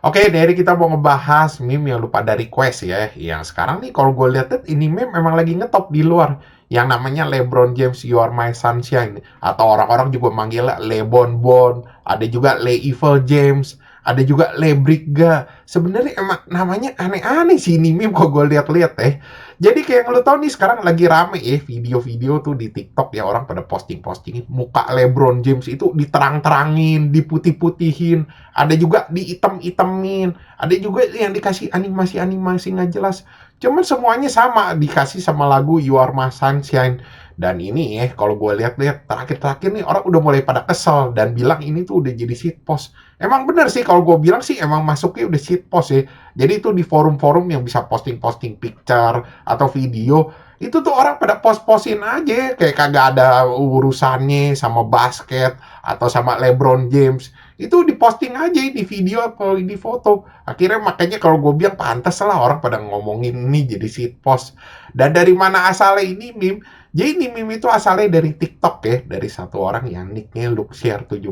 Oke, dari kita mau ngebahas meme yang lu pada request ya. Yang sekarang nih kalau gue lihat ini meme memang lagi ngetop di luar. Yang namanya LeBron James, You Are My Sunshine. Atau orang-orang juga manggilnya LeBron Bon. Ada juga Le Evil James. Ada juga Lebriga. Sebenarnya emang namanya aneh-aneh sih ini meme kalau gue lihat-lihat Jadi kayak yang lu tau nih sekarang lagi rame ya video-video tuh di TikTok ya orang pada posting-posting muka LeBron James itu diterang-terangin, diputih-putihin, ada juga diitem-itemin, ada juga yang dikasih animasi-animasi nggak jelas. Cuman semuanya sama, dikasih sama lagu You Are My Sunshine. Dan ini ya, kalau gue lihat-lihat terakhir-terakhir nih orang udah mulai pada kesel dan bilang ini tuh udah jadi shitpost. Emang bener sih kalau gue bilang sih emang masuknya udah shitpost ya. Jadi itu di forum-forum yang bisa posting-posting picture atau video, itu tuh orang pada post-postin aja kayak kagak ada urusannya sama basket atau sama LeBron James. Itu diposting aja di video atau di foto. Akhirnya makanya kalau gue bilang pantas lah orang pada ngomongin ini jadi shitpost. Dan dari mana asalnya ini meme? Jadi ini meme itu asalnya dari TikTok ya, dari satu orang yang nicknya Luxier17.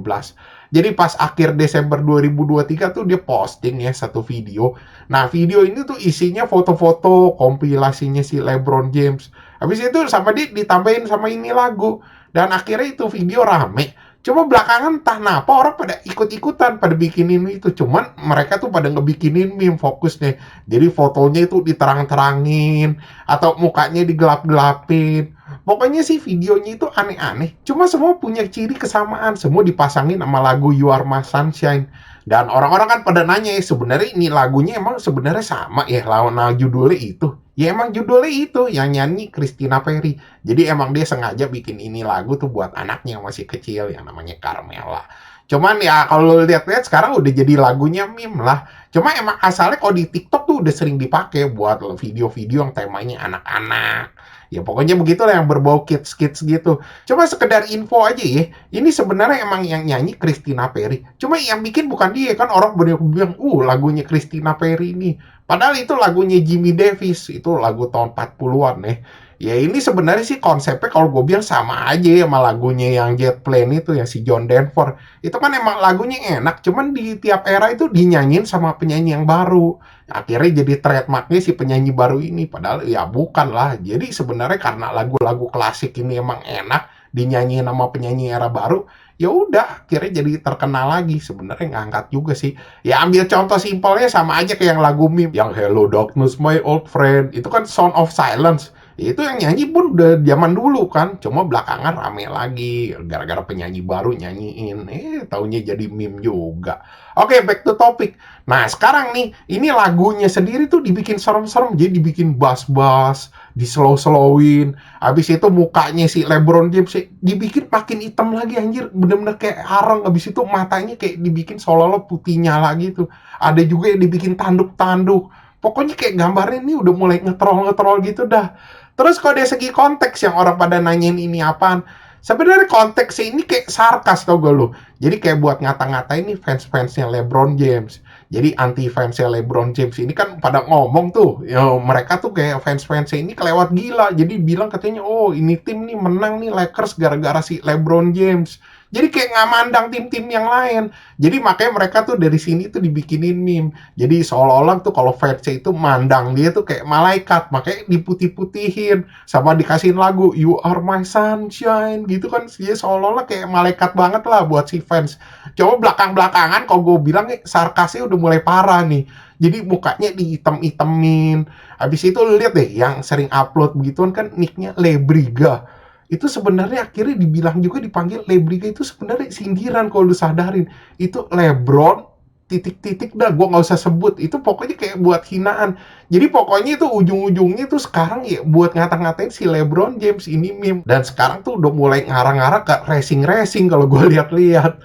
Jadi pas akhir Desember 2023 tuh dia posting ya satu video. Nah, video ini tuh isinya foto-foto kompilasinya si LeBron James. Habis itu sama dia ditambahin sama ini lagu. Dan akhirnya itu video rame. Cuma belakangan entah kenapa orang pada ikut-ikutan pada bikinin itu. Cuman mereka tuh pada ngebikinin meme fokusnya. Jadi fotonya itu diterang-terangin atau mukanya digelap-gelapin. Pokoknya sih videonya itu aneh-aneh. Cuma semua punya ciri kesamaan. Semua dipasangin sama lagu You Are My Sunshine. Dan orang-orang kan pada nanya ya, sebenarnya ini lagunya emang sebenarnya sama ya lawan judulnya itu. Ya emang judulnya itu yang nyanyi Christina Perry. Jadi emang dia sengaja bikin ini lagu tuh buat anaknya yang masih kecil yang namanya Carmela. Cuman ya kalau lihat-lihat sekarang udah jadi lagunya meme lah. Cuma emang asalnya kalau di TikTok tuh udah sering dipakai buat video-video yang temanya anak-anak. Ya pokoknya begitulah yang berbau kids-kids gitu. Cuma sekedar info aja ya. Ini sebenarnya emang yang nyanyi Christina Perry. Cuma yang bikin bukan dia kan orang bilang, lagunya Christina Perry ini. Padahal itu lagunya Jimmy Davis. Itu lagu tahun 40-an ya. Ya ini sebenarnya sih konsepnya kalau gue bilang sama aja sama lagunya yang Jet Plane itu yang si John Denver. Itu kan emang lagunya enak, cuman di tiap era itu dinyanyiin sama penyanyi yang baru. Akhirnya jadi trademarknya si penyanyi baru ini. Padahal ya bukan lah. Jadi sebenarnya karena lagu-lagu klasik ini emang enak dinyanyiin sama penyanyi era baru, ya udah akhirnya jadi terkenal lagi. Sebenarnya ngangkat juga sih. Ya ambil contoh simpelnya sama aja kayak yang lagu meme yang Hello Darkness My Old Friend. Itu kan Sound of Silence. Itu yang nyanyi pun udah zaman dulu kan, cuma belakangan rame lagi gara-gara penyanyi baru nyanyiin, taunya jadi meme juga. Oke, back to topic. Nah, sekarang nih, ini lagunya sendiri tuh dibikin serem-serem, jadi dibikin bass-bass, di-slow-slowin. Habis itu mukanya si LeBron James dibikin makin hitam lagi anjir, bener-bener kayak arang. Habis itu matanya kayak dibikin seolah-olah putih nyala gitu. Ada juga yang dibikin tanduk-tanduk. Pokoknya kayak gambarnya ini udah mulai ngetrol-ngetrol gitu dah. Terus kalau dari segi konteks yang orang pada nanyain ini apaan, sebenarnya konteksnya ini kayak sarkas tau gak lu. Jadi kayak buat ngata-ngatain nih fans-fansnya LeBron James. Jadi anti fansnya LeBron James ini kan pada ngomong tuh, ya, mereka tuh kayak fans-fansnya ini kelewat gila. Jadi bilang katanya, oh ini tim nih menang nih Lakers gara-gara si LeBron James. Jadi kayak nggak mandang tim-tim yang lain. Jadi makanya mereka tuh dari sini tuh dibikinin meme. Jadi seolah-olah tuh kalau fansnya itu mandang dia tuh kayak malaikat. Makanya diputih-putihin. Sama dikasihin lagu You Are My Sunshine gitu kan. Dia seolah-olah kayak malaikat banget lah buat si fans. Coba belakang-belakangan kalau gue bilang sarkasnya udah mulai parah nih. Jadi mukanya diitem-itemin. Habis itu lihat deh yang sering upload begituan kan nicknya Lebriga. Itu sebenarnya akhirnya dibilang juga dipanggil Lebriga itu sebenarnya sindiran kalau lu sadarin. Itu Lebron titik-titik dah gue nggak usah sebut itu pokoknya kayak buat hinaan. Jadi pokoknya itu ujung-ujungnya tuh sekarang ya buat ngata-ngatain si LeBron James ini meme dan sekarang tuh udah mulai ngarang-ngarang ke racing-racing kalau gue lihat-lihat.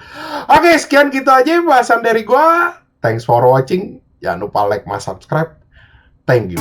Oke, sekian gitu aja bahasan dari gue. Thanks for watching. Jangan lupa like, subscribe. Thank you.